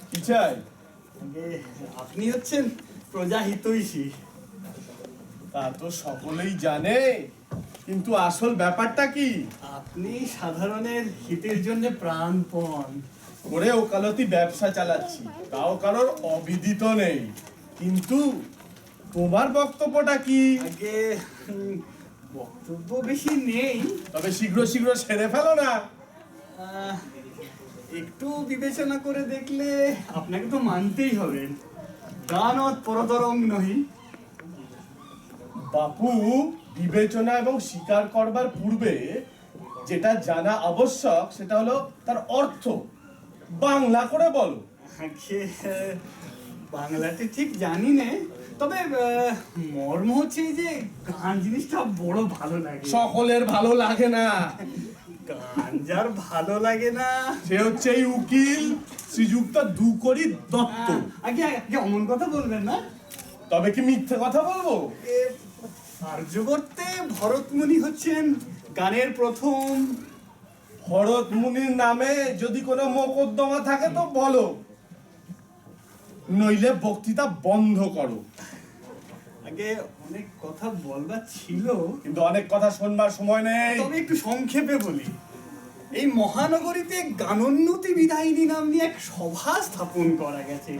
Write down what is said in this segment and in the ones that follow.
কি চাই? আপনি হচ্ছেন প্রজা হিতৈষী। তা তো সকলেই জানে, কিন্তু আসল ব্যাপারটা কি? আপনি সাধারণের হিতের জন্য প্রাণপণ করে ওকালতি ব্যবসা চালাচ্ছি, তাও কারোর অবিদিত নেই। কিন্তু তোমার বক্তব্যটা কি? আগে বক্তব্য বেশি নেই, তবে শীঘ্র শীঘ্র সেরে ফেলো না। একটু বিবেচনা করে দেখলে আপনাকে তো মানতেই হবে, গানত পরতরং নহি। বাপু, বিবেচনা এবং স্বীকার করবার পূর্বে যেটা জানা আবশ্যক সেটা হলো তার অর্থ। বাংলা করে বলো। বাংলাতে ঠিক জানি না, তবে মর্ম হচ্ছে এই যে গান জিনিসটা বড় ভালো লাগে। সকলের ভালো লাগে না। গান যার ভালো লাগে না সে হচ্ছে এই উকিল শ্রীযুক্ত দুকরি দত্ত। আগে আগে অমন কথা বলবেন না। তবে কি মিথ্যে কথা বলবো? আর্যবর্তে ভরতমুনি হচ্ছেন গানের প্রথম। ভরত মুনির নামে যদি কোনো মোকদ্দমা থাকে তো বলো, নইলে বক্তৃতা বন্ধ করো। আগে অনেক কথা বলবার ছিল, কিন্তু অনেক কথা শুনবার সময় নেই। তবে একটু সংক্ষেপে বলি। এই মহানগরীতে গানোন্নতি বিধায়িনী নামনি এক সভা স্থাপন করা গেছে।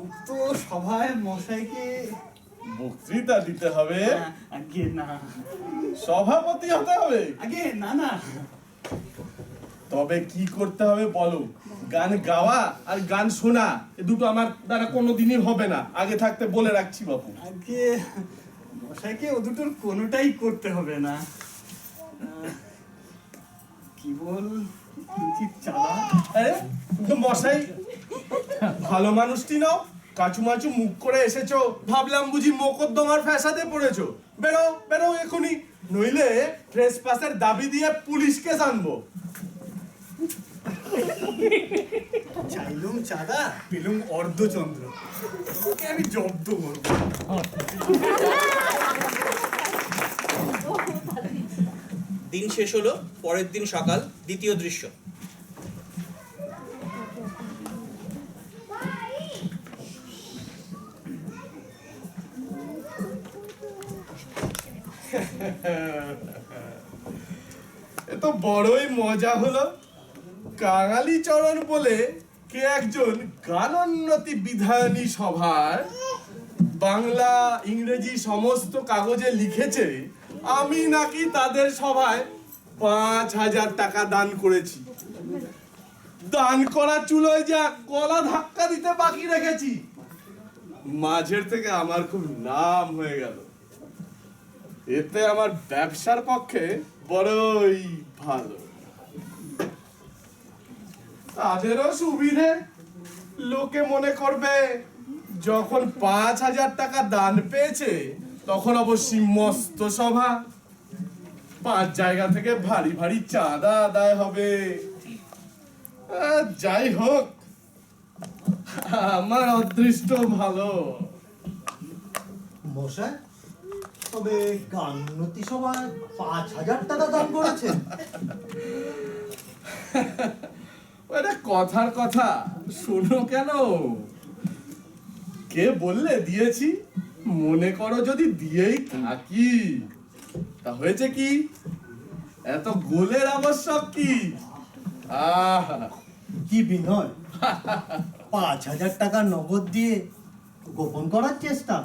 উক্ত সভায় মশাইকে বক্তৃতা দিতে হবে? আগে না, সভাপতি হতে হবে? আগে না না। তবে কি করতে হবে বলো? গান গাওয়া আর গান শোনা এ দুটো আমার দ্বারা কোনোদিনই হবে না, আগে থাকতে বলে রাখছি বাপু। আগে মশাইকে ও দুটোর কোনোটাই করতে হবে না। কেবল কিঞ্চিৎ চাঁদা। আরে কিন্তু মশাই ভালো মানুষটি নাও, কাচুমাচু মুখ করে এসেছো, ভাবলাম বুঝি মোকদ্দমার ফ্যাসাদে পড়েছো। বেরো বেরো এখনই, নইলে ট্রেসপাসের দাবি দিয়ে পুলিশ কেস আনবো। চাইলুম চাঁদা, পেলুম অর্ধচন্দ্র, ওকে আমি জব্দ করবো। দিন শেষ হলো, পরের দিন সকাল, দ্বিতীয় দৃশ্য। এ তো বড়ই মজা হলো। কাঙালি চরণ বলে কে একজন গানোন্নতি বিধায়নী সভার বাংলা ইংরেজি সমস্ত কাগজে লিখেছে আমি নাকি তাদের সভায় 5,000 টাকা দান করেছি। দান করা চুলোয় যা গলা ধাক্কা দিতে বাকি রেখেছি, মাঝের থেকে আমার খুব নাম হয়ে গেল। এতে আমার ব্যবসার পক্ষে বড়ই ভালো। তাদেরও সুবিধে, লোকে মনে করবে যখন 5,000 টাকা দান পেয়েছে তখন অবশ্যই মস্ত সভা, 5 জায়গা থেকে ভারী ভারী চাঁদা আদায় হবে। যাই হোক, আমার অদৃষ্ট ভালো। মশাই, তবে গানোন্নতি সভায় 5,000 টাকা দান করেছেন? ওটা কথার কথা, শোনো কেন? কে বললে দিয়েছি? মনে করো যদি দিয়েই থাকি, তা হয়েছে কি? এত গোলের আবশ্যক কি? কি বিনয়, 5,000 টাকা নগদ দিয়ে গোপন করার চেষ্টা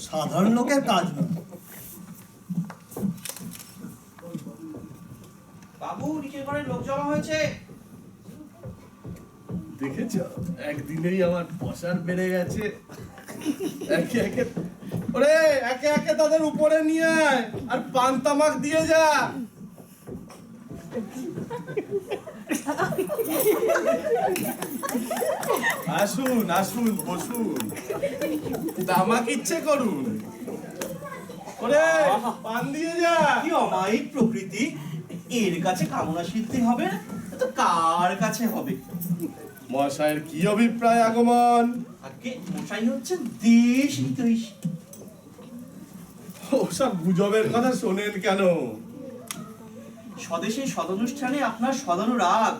সাধারণ লোকের কাজ নয়। বাবু, নিচের ঘরে লোক জমা হয়েছে। দেখেছো, একদিনেই আমার পসার বেড়ে গেছে। একে একে ওরে একে একে তাদের উপরে নিয়ে আয় আর পান তামাক দিয়ে যা। আসুন আসুন, বসুন, তামাক ইচ্ছে করুন। ওরে পান দিয়ে যা। কি অমায়িক প্রকৃতি, এর কাছে কামনা সিদ্ধি হবে না তো কার কাছে হবে? মশাইয়ের কি অভিপ্রায় আগমন? আগে মশাই হচ্ছে দেশ হিতৈষী। ওসব গুজবের কথা শোনেন কেন? স্বদেশে সদানুষ্ঠানে আপনার সদানুরাগ।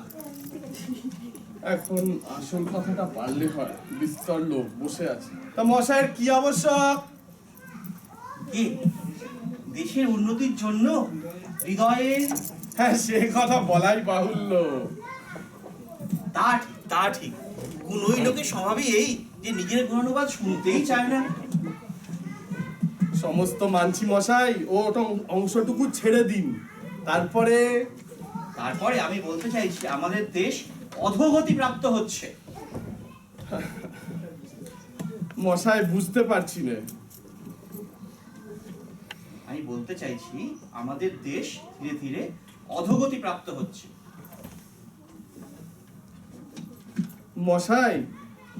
এখন আসল কথাটা পারলে হয়, বিস্তর লোক বসে আছে। তা মশাইয়ের কি আবশ্যক? কি দেশের উন্নতির জন্য হৃদয়ে হ্যাঁ, সে কথা বলাই বাহুল্য। তা ঠিক কোনোই লোকের স্বভাবই এই যে নিজের গুণানুবাদ শুনতেই চায় না। সমস্ত মানছি মশাই, ওটা অংশটুকু ছেড়ে দিন। তারপরে আমি বলতে চাইছি আমাদের দেশ অধোগতি প্রাপ্ত হচ্ছে। মশাই বুঝতে পারছি না। আমি বলতে চাইছি আমাদের দেশ ধীরে ধীরে অধোগতি প্রাপ্ত হচ্ছে। মশাই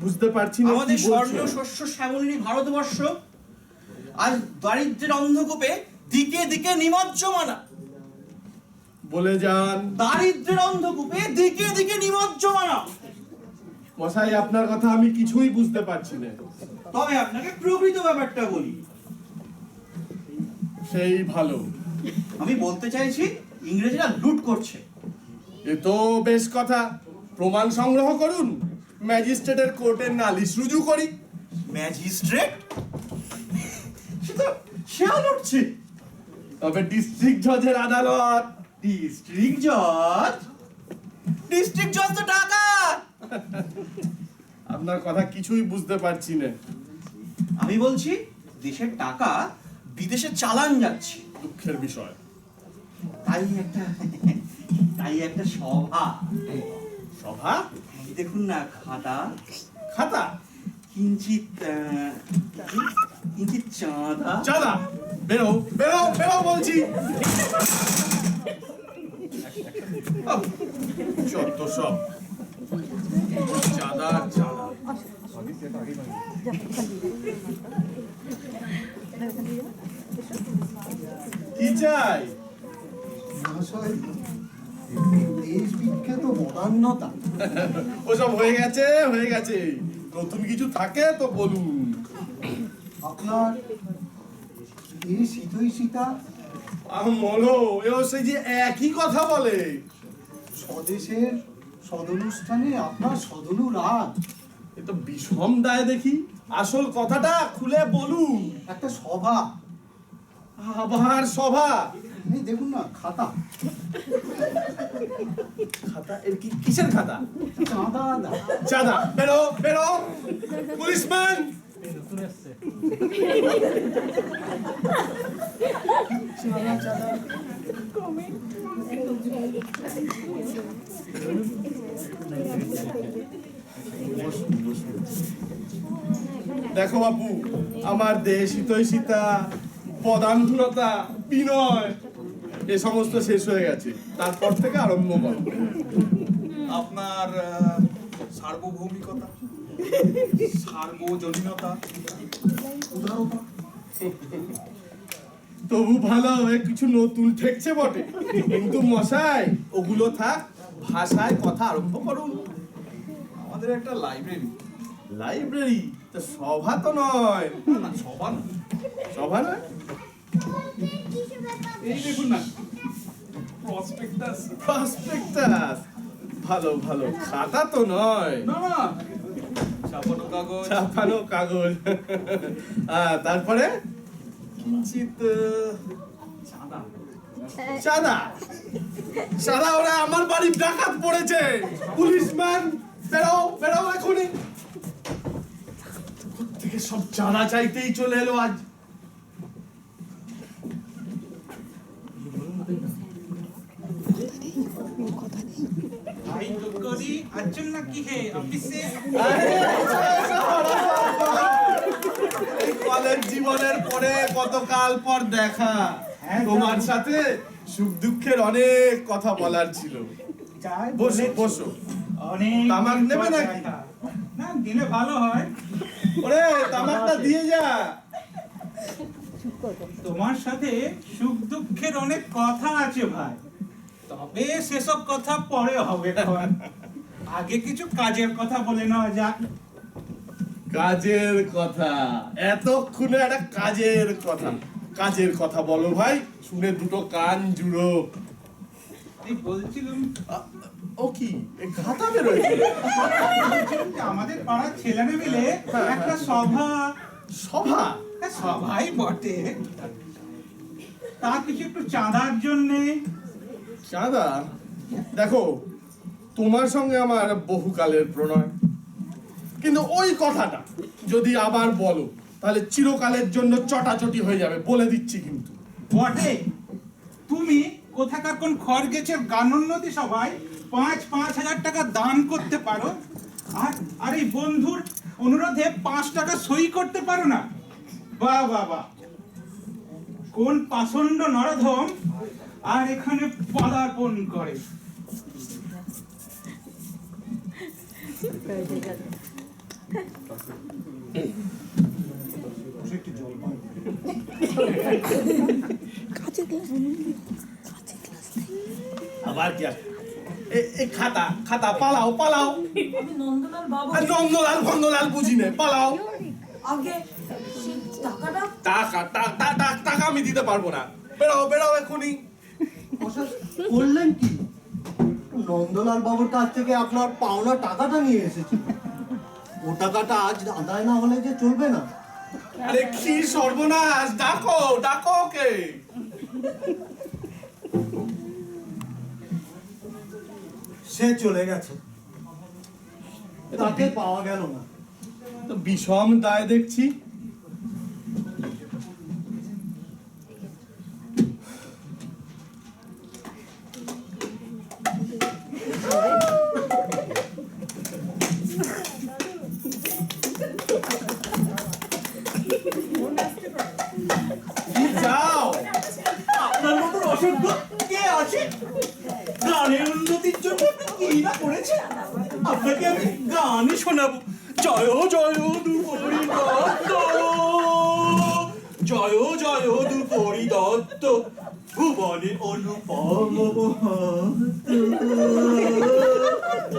বুঝতে পারছি না। আমাদের কি স্বর্ণ বলছেন? শস্য শ্যামলিনী ভারতবর্ষ আজ দারিদ্র্যের অন্ধকূপে দিকে দিকে নিমজ্জমানা। বলে যান। দারিদ্র্যের অন্ধকূপে দিকে দিকে নিমজ্জমানা। মশাই আপনার কথা আমি কিছুই বুঝতে পারছি না। তবে আপনাকে প্রকৃত ব্যাপারটা বলি। সেই ভালো। আমি বলতে চাইছি ইংরেজরা লুট করছে। এ তো বেশ কথা। প্রমাণ সংগ্রহ করুন, ম্যাজিস্ট্রেটের কোর্টের নালিশ রুজু করি। ম্যাজিস্ট্রেট সেও লুটছে। তবে ডিস্ট্রিক্ট জজের আদালত। ডিস্ট্রিক্ট জজ তো টাকা। আপনার কথা কিছুই বুঝতে পারছি না। আমি বলছি দেশের টাকা বিদেশে চালান যাচ্ছে। দুঃখের বিষয়। তাই একটা সভা। সভা? এই দেখুন না খাতা খাতা? কিঞ্চিত চাঁদা। চাঁদা? বেরো বেরো বেরো বলছি। যত সব চাঁদা চাঁদা। কি চাই? মহাশয়, দেশ বিখ্যাত বদান্যতা। ওসব হয়ে গেছে হয়ে গেছে। নতুন কিছু থাকে তো বলুন। আপনার এই শীতৈষিতা মলো এও সেই যে একই কথা বলে। স্বদেশের সদনুষ্ঠানে আপনার সদনুরাগ। এ তো বিষম দায় দেখি। আসল কথাটা খুলে বলুন। একটা সভা। আবার সভা? এই দেখুন না খাতা। খাতা? এর কিসের খাতা? চাঁদা। চাঁদা? বেরো বেরো পুলিশম্যান। দেখো বাপু, আমার দেশ হিতৈষিতা, পদান্ধতা, বিনয় এ সমস্ত শেষ হয়ে গেছে। তারপর থেকে আরম্ভ করো। আপনার সার্বভৌমিকতা, সার্বজনীনতা, উদারতা। তবু ভালো, এ কিছু নতুন ঠেকছে বটে। কিন্তু মশাই ওগুলো থাক, ভাষায় কথা আরম্ভ করুন। আমাদের একটা লাইব্রেরি। লাইব্রেরি? তা সভা তো নয়। না, সভা না। সভা নয়? এই দেখুন না, প্রসপেক্টাস। প্রসপেক্টাস? ভালো ভালো। খাতা তো নয়। না না, ছাপানো কাগজ। ছাপানো কাগজ। তারপরে কিঞ্চিত চাঁদা। চাঁদা? চাঁদা? ওরা আমার বাড়ির ডাকাত পড়েছে। পুলিশম্যান বেরো বেরো এখনই। থেকে সব চাঁদা চাইতেই চলে এলো আজ। ভাই করি আছেন নাকি হে অফিসে? এই কলেজ জীবনের পরে কতকাল পর দেখা। তোমার সাথে সুখ দুঃখের অনেক কথা বলার ছিল। বসো বসো। অনেক তামাক নেবে নাকি? না, দিলে ভালো হয়। ওরে তামাকটা দিয়ে যা। তোমার সাথে সুখ দুঃখের অনেক কথা আছে ভাই, তবে সেসব কথা পরে হবে। আগে কিছু কাজের কথা বলে নেওয়া যাক। কাজের কথা? এতক্ষণে একটা কাজের কথা বলো ভাই, শুনে দুটো কান জুড়ো। এই বলছিলাম ও কি এ খাতা বেরোয়? যে আমাদের পাড়ার ছেলেরা মিলে একটা সভা, সভা? সভাই বটে, তা কিছু একটু চাঁদার জন্যে। চাঁদা? দেখো, তোমার সঙ্গে আমার বহুকালের প্রণয়, কিন্তু ওই কথাটা যদি আবার বলো তাহলে চিরকালের জন্য চটাচটি হয়ে যাবে, বলে দিচ্ছি কিন্তু। বটে, তুমি কোথাকার কোন খড়গেছের গানোন্নতি সভায় 5,000 টাকা দান করতে পারো, আর এই বন্ধুর অনুরোধে 5 টাকা সই করতে পারো না? বাহ বাহ বাহ, কোন পাষণ্ড নরধম আর এখানে পদার্পণ করে। আবার কি আছে? এই খাতা পালাও। আমি নন্দলাল বাবু। আর নন্দলাল বুঝি নে, পালাও। আগে সেই টাকাটা টাকা আমি দিতে পারবো না, বেরাও এখনই। করলেন কি? নন্দলাল বাবুর কাছ থেকে আপনার পাওনা টাকাটা নিয়ে এসেছি। ও টাকাটা আজ আদায় না হলে যে চলবে না। আরে কি সর্বনাশ! ডাকো ওকে। সে চলে গেছে, তাকে পাওয়া গেল না। তো বিষম দায় দেখছি। যাও। আপনার মতো অসভ্য কে আছে? গানের উন্নতির জন্য আপনি কি না করেছেন? আপনাকে আমি গানই শোনাবো। জয় জয় দুপরি দত্ত, জয় জয় দুপরি দত্ত, ভুবনে অনুপম মহত্ব।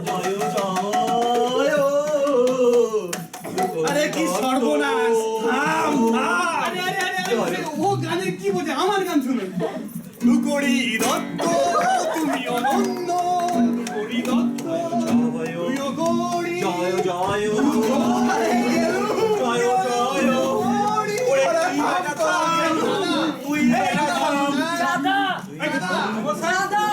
জয় জয়। আরে কি সর্বনাশ! থাম। আরে, ও গানের কি বোঝে? আমার গান শুনুন। দুকড়ি দত্ত তুমি অনন্য, দুকড়ি দত্ত জয় গৌরী জয় জয় জয় জয়। ওরে কি কথা? তুই এটা থাম। দাদা দাদা